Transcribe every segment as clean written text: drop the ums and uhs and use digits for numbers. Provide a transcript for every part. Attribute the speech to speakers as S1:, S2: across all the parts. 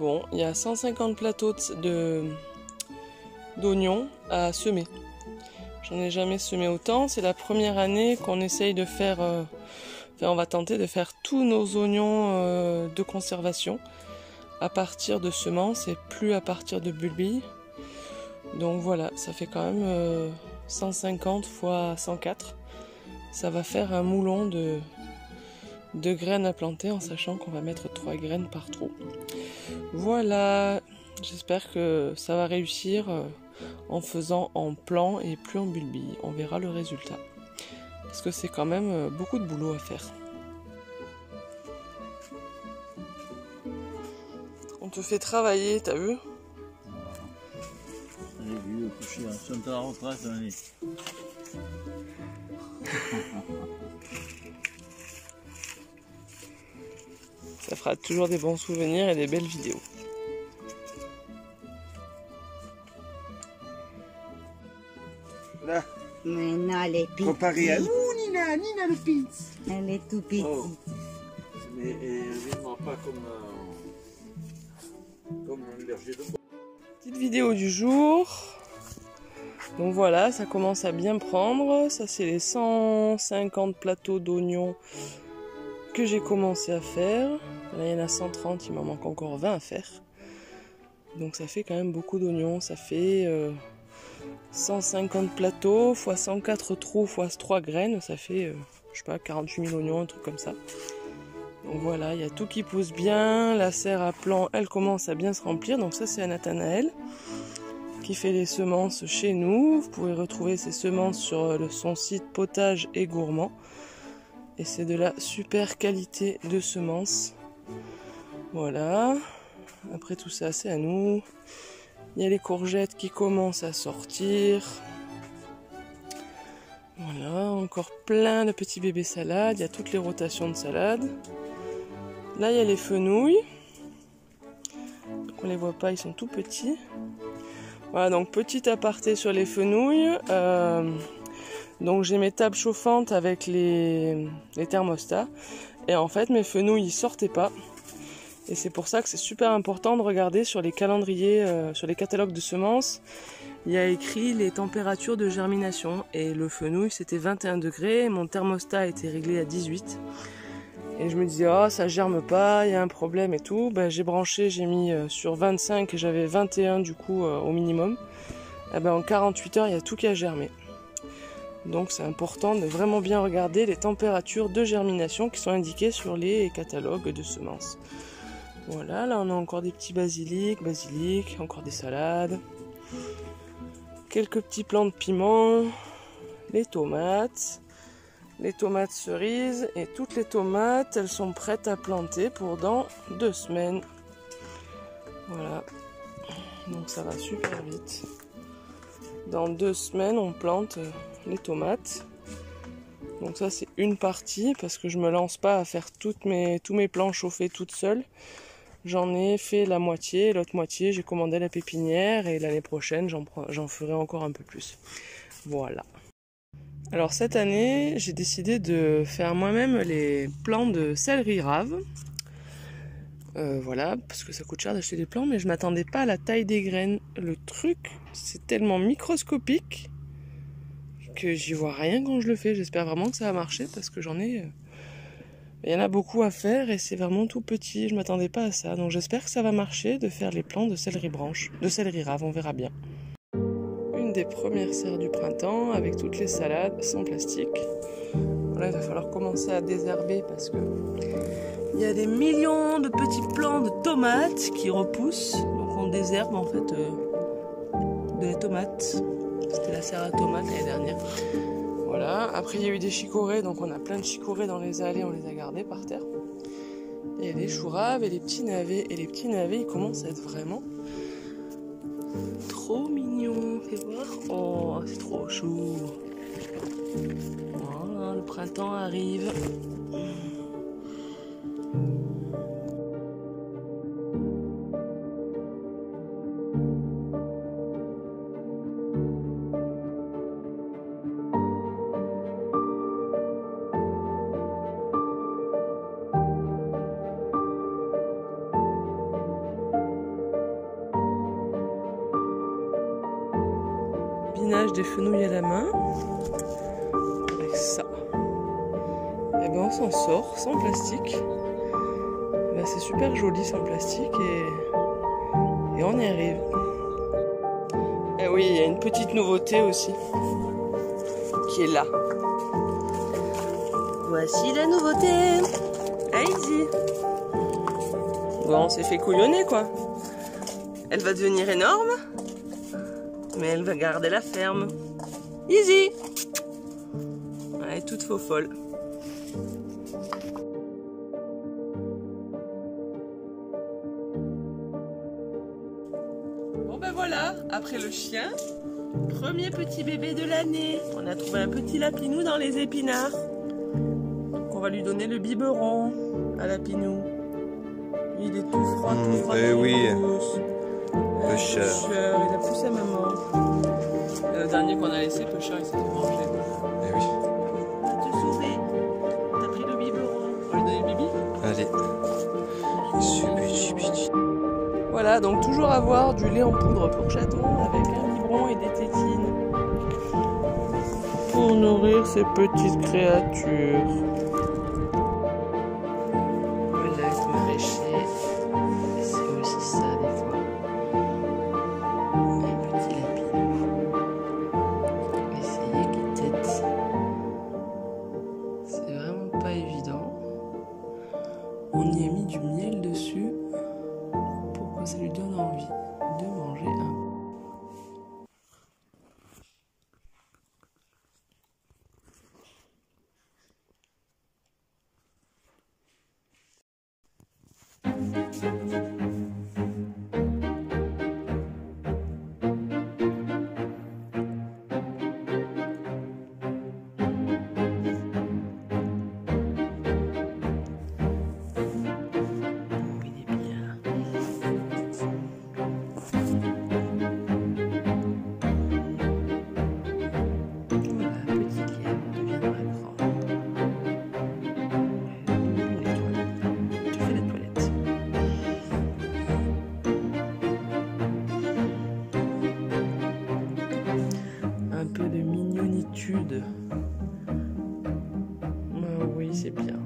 S1: bon. Il y a 150 plateaux d'oignons à semer. J'en ai jamais semé autant. C'est la première année qu'on essaye de faire... Enfin, on va tenter de faire tous nos oignons de conservation à partir de semences et plus à partir de bulbilles. Donc voilà, ça fait quand même 150 fois 104. Ça va faire un moulon de graines à planter en sachant qu'on va mettre 3 graines par trou. Voilà, j'espère que ça va réussir en faisant en plan et plus en bulbille. On verra le résultat. Parce que c'est quand même beaucoup de boulot à faire. On te fait travailler, t'as vu?
S2: J'ai vu le coucher, si on est à la retraite, on est.
S1: Ça fera toujours des bons souvenirs et des belles vidéos.
S3: Là,
S4: Mais non, elle est petite.
S3: comparé à nous, Nina le Pitz.
S4: Elle est tout petite.
S3: Oh. Mais évidemment pas comme un berger de bois.
S1: Petite vidéo du jour. Donc voilà, ça commence à bien prendre. Ça, c'est les 150 plateaux d'oignons que j'ai commencé à faire. Là, il y en a 130, il m'en manque encore 20 à faire. Donc ça fait quand même beaucoup d'oignons. Ça fait 150 plateaux fois 104 trous fois 3 graines. Ça fait, je sais pas, 48 000 oignons, un truc comme ça. Donc voilà, il y a tout qui pousse bien. La serre à plant, elle commence à bien se remplir. Donc ça, c'est Nathanaël qui fait les semences chez nous. Vous pouvez retrouver ses semences sur son site Potage et Gourmand. Et c'est de la super qualité de semences. Voilà. Après tout ça, c'est à nous. Il y a les courgettes qui commencent à sortir. Voilà, encore plein de petits bébés salades. Il y a toutes les rotations de salades. Là, il y a les fenouils. On les voit pas, ils sont tout petits. Voilà, donc petit aparté sur les fenouils. Donc j'ai mes tables chauffantes avec les thermostats. Et en fait, mes fenouils, ils sortaient pas. Et c'est pour ça que c'est super important de regarder sur les calendriers, sur les catalogues de semences. Il y a écrit les températures de germination. Et le fenouil, c'était 21 degrés. Mon thermostat a été réglé à 18. Et je me disais, oh, ça germe pas, il y a un problème et tout. Ben, j'ai branché, j'ai mis sur 25 et j'avais 21 du coup au minimum. Et ben, en 48 heures, il y a tout qui a germé. Donc c'est important de vraiment bien regarder les températures de germination qui sont indiquées sur les catalogues de semences. Voilà, là on a encore des petits basilic, encore des salades. Quelques petits plants de piment, les tomates cerises et toutes les tomates, elles sont prêtes à planter pour dans 2 semaines. Voilà, donc ça va super vite. Dans 2 semaines, on plante les tomates. Donc ça c'est une partie parce que je me lance pas à faire tous mes plants chauffés toute seule. J'en ai fait la moitié, l'autre moitié j'ai commandé la pépinière et l'année prochaine j'en ferai encore un peu plus. Voilà. Alors cette année, j'ai décidé de faire moi-même les plants de céleri rave. Voilà, parce que ça coûte cher d'acheter des plants, mais je m'attendais pas à la taille des graines. Le truc, c'est tellement microscopique que j'y vois rien quand je le fais. J'espère vraiment que ça va marcher parce que il y en a beaucoup à faire et c'est vraiment tout petit. Je m'attendais pas à ça, donc j'espère que ça va marcher de faire les plants de céleri rave. On verra bien. Une des premières serres du printemps avec toutes les salades sans plastique. Voilà, il va falloir commencer à désherber parce que il y a des millions de petits plants de tomates qui repoussent. Donc on désherbe en fait des tomates. C'était la serre à tomates l'année dernière. Voilà, après il y a eu des chicorées, donc on a plein de chicorées dans les allées, on les a gardées par terre. Et il y a des choux raves et les petits navets. Et les petits navets, ils commencent à être vraiment trop mignons. Fais voir. Oh, c'est trop chou. Voilà, le printemps arrive. ménage des fenouils à la main. Avec ça. Et ben on s'en sort sans plastique. Ben, c'est super joli sans plastique et on y arrive. Et oui, il y a une petite nouveauté aussi qui est là. Voici la nouveauté. Heidi. Bon, on s'est fait couillonner quoi. Elle va devenir énorme, mais elle va garder la ferme. Easy. Elle est toute faux folle. Bon ben voilà, après le chien, premier petit bébé de l'année. On a trouvé un petit lapinou dans les épinards. Donc on va lui donner le biberon à lapinou. Il est tout froid, tout froid.
S5: Eh oui.
S1: Pêcheur. Il a plus sa maman. Et le dernier qu'on a laissé, Pêcheur, il s'est fait manger.
S5: Eh oui.
S1: T'as te sauvé. T'as pris le biberon. On va lui donner le bibi.
S5: Allez.
S1: Voilà, donc toujours avoir du lait en poudre pour chaton avec un biberon et des tétines. Pour nourrir ces petites créatures. Voilà, le maraîcher. C'est aussi ça des fois. Un petit lapinou. Essayez qu'il tète. C'est vraiment pas évident. On y a mis du miel dessus pour que ça lui donne envie de manger un peu. Ah oui, c'est bien.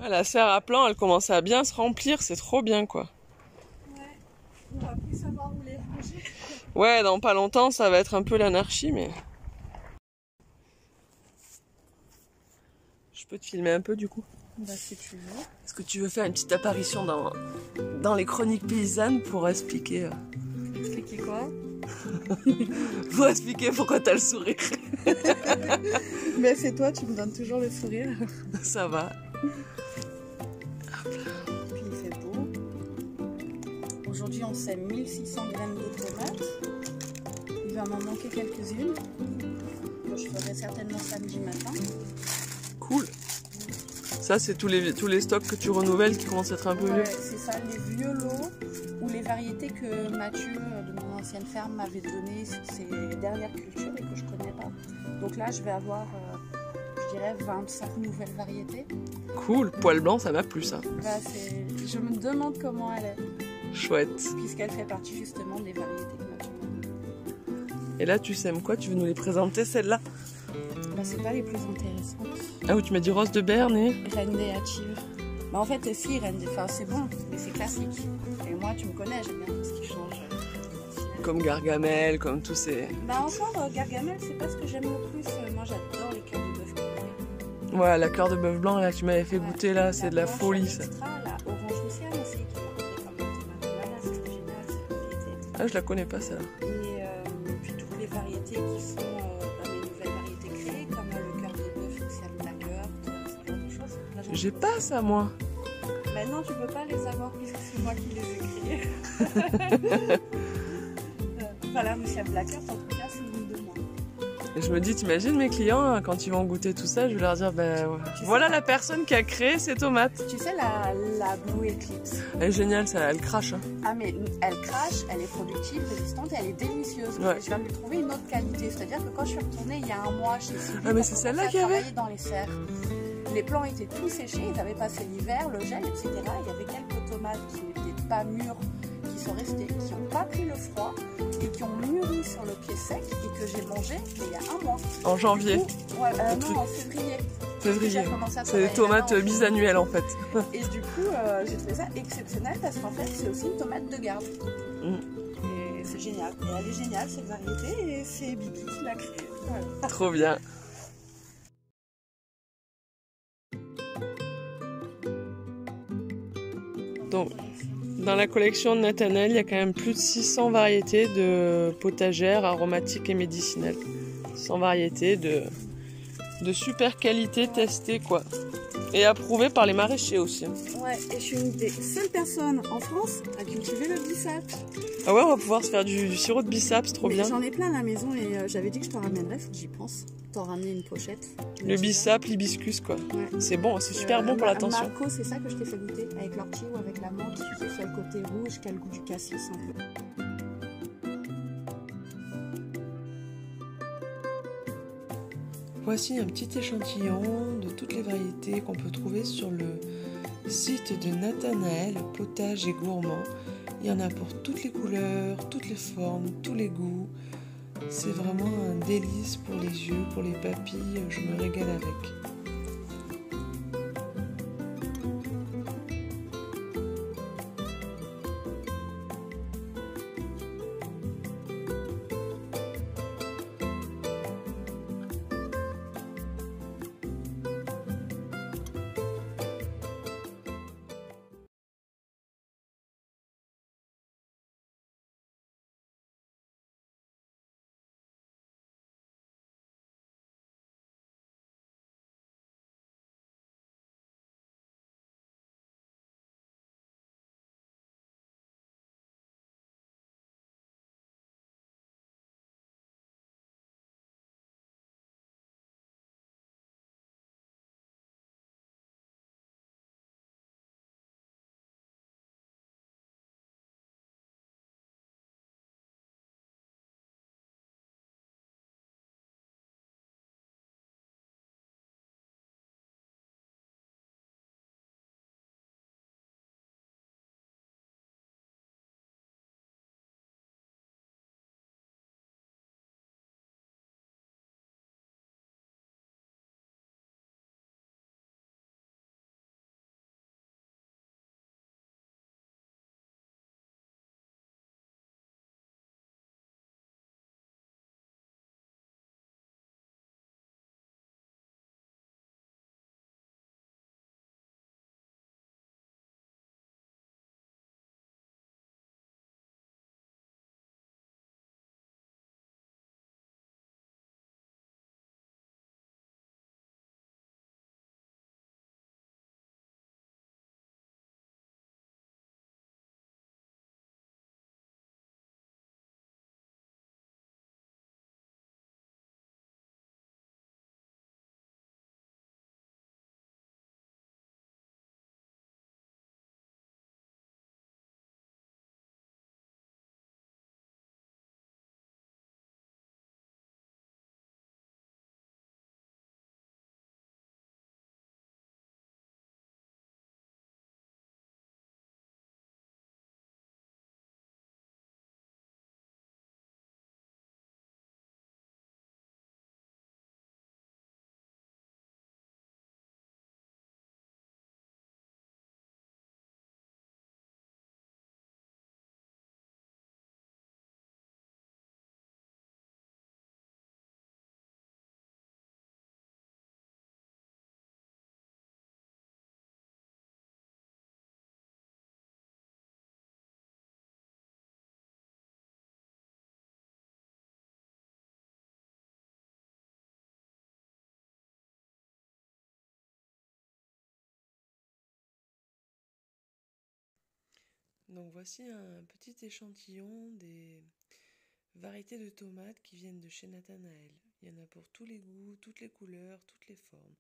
S1: La serre à plan, elle commence à bien se remplir, c'est trop bien quoi.
S6: Ouais, on va plus savoir où les ranger.
S1: Ouais, dans pas longtemps, ça va être un peu l'anarchie, mais... Je peux te filmer un peu du coup?
S6: Bah si tu veux.
S1: Est-ce que tu veux faire une petite apparition dans les chroniques paysannes pour expliquer...
S6: Expliquer quoi?
S1: Pour expliquer pourquoi t'as le sourire.
S6: Mais c'est toi, tu me donnes toujours le sourire.
S1: Ça va.
S6: Puis il fait beau. Aujourd'hui on sème 1600 graines de tomates. Il va m'en manquer quelques-unes. Je ferai certainement samedi matin.
S1: Cool. Ça c'est tous les stocks que tu renouvelles qui commencent à être un peu vieux.
S6: C'est ça, les vieux lots ou les variétés que Mathieu de mon ancienne ferme m'avait donné sur ses dernières cultures et que je connais pas. Donc là je vais avoir je dirais 25 nouvelles variétés.
S1: Cool, poil blanc ça m'a plu ça.
S6: Bah, je me demande comment elle est.
S1: Chouette.
S6: Puisqu'elle fait partie justement des variétés que Mathieu m'a donné.
S1: Et là tu sèmes quoi? Tu veux nous les présenter celles-là?
S6: Bah, c'est pas les plus intéressantes.
S1: Ah oui, tu m'as dit rose de Berne et...
S6: Reine des hâtives. Bah en fait si, reine des... Enfin c'est bon, mais c'est classique. Et moi tu me connais, j'aime bien tout ce qui change.
S1: Comme Gargamel, comme tous ces...
S6: Bah encore, Gargamel c'est pas ce que j'aime le plus. Moi j'adore les cœurs de bœuf colorés.
S1: Ouais, la cœur de bœuf blanc là que tu m'avais fait goûter là, c'est de la folie ça.
S6: La orange Luciane aussi qui est comme tomate, c'est original, c'est une variété.
S1: Ah je la connais pas celle-là.
S6: Et puis toutes les variétés qui sont les nouvelles variétés créées, comme le cœur de bœuf Luciane Blackheart, ce genre de choses. Là,
S1: J'ai pas ça, moi.
S6: Maintenant, tu peux pas les avoir puisque c'est moi qui les ai créés. Enfin, la Russian Black Earth, en tout cas, c'est une de moi.
S1: Et je me dis, t'imagines mes clients, hein, quand ils vont goûter tout ça, je vais leur dire, ben voilà la personne qui a créé ces tomates.
S6: Tu sais, la Blue Eclipse.
S1: Elle est géniale, ça, elle crache. Hein.
S6: Ah, mais elle crache, elle est productive, résistante et elle est délicieuse.
S1: Ouais.
S6: Et je viens de lui trouver une autre qualité. C'est-à-dire que quand je suis retournée il y a un mois chez Sylvie,
S1: Ah, mais c'est celle-là qu'il y avait
S6: dans les serres. Les plants étaient tous séchés, ils avaient passé l'hiver, le gel, etc. Il y avait quelques tomates qui n'étaient pas mûres, qui sont restées, qui n'ont pas pris le froid et qui ont mûri sur le pied sec et que j'ai mangé il y a un mois.
S1: En janvier.
S6: Ouais, non, en février.
S1: Février.
S6: C'est
S1: des tomates bisannuelles en fait.
S6: Et du coup, j'ai trouvé ça exceptionnel parce qu'en fait, c'est aussi une tomate de garde. Et c'est génial. Et elle est géniale, cette variété, et c'est Bibi qui l'a créée. Voilà.
S1: Trop bien. Donc, dans la collection de Nathanaël, il y a quand même plus de 600 variétés de potagères aromatiques et médicinales. 100 variétés de super qualité testées, quoi. Et approuvées par les maraîchers aussi.
S6: Ouais, et je suis une des seules personnes en France à cultiver le bisaps.
S1: Ah ouais, on va pouvoir se faire du sirop de bisaps, trop bien.
S6: J'en ai plein à la maison et j'avais dit que je t'en ramènerais, faut que j'y pense. T'en ramener une pochette.
S1: Le bisaps, l'hibiscus, quoi.
S6: Ouais.
S1: C'est bon, c'est super bon pour la tension.
S6: Marco, c'est ça que je t'ai fait goûter, avec l'ortie ou avec la menthe. Tu sais, le côté rouge qui a le goût du cassis un peu.
S1: Voici un petit échantillon de toutes les variétés qu'on peut trouver sur le site de Nathanaël, potage et gourmand. Il y en a pour toutes les couleurs, toutes les formes, tous les goûts. C'est vraiment un délice pour les yeux, pour les papilles, je me régale avec. Donc voici un petit échantillon des variétés de tomates qui viennent de chez Nathanaël. Il y en a pour tous les goûts, toutes les couleurs, toutes les formes.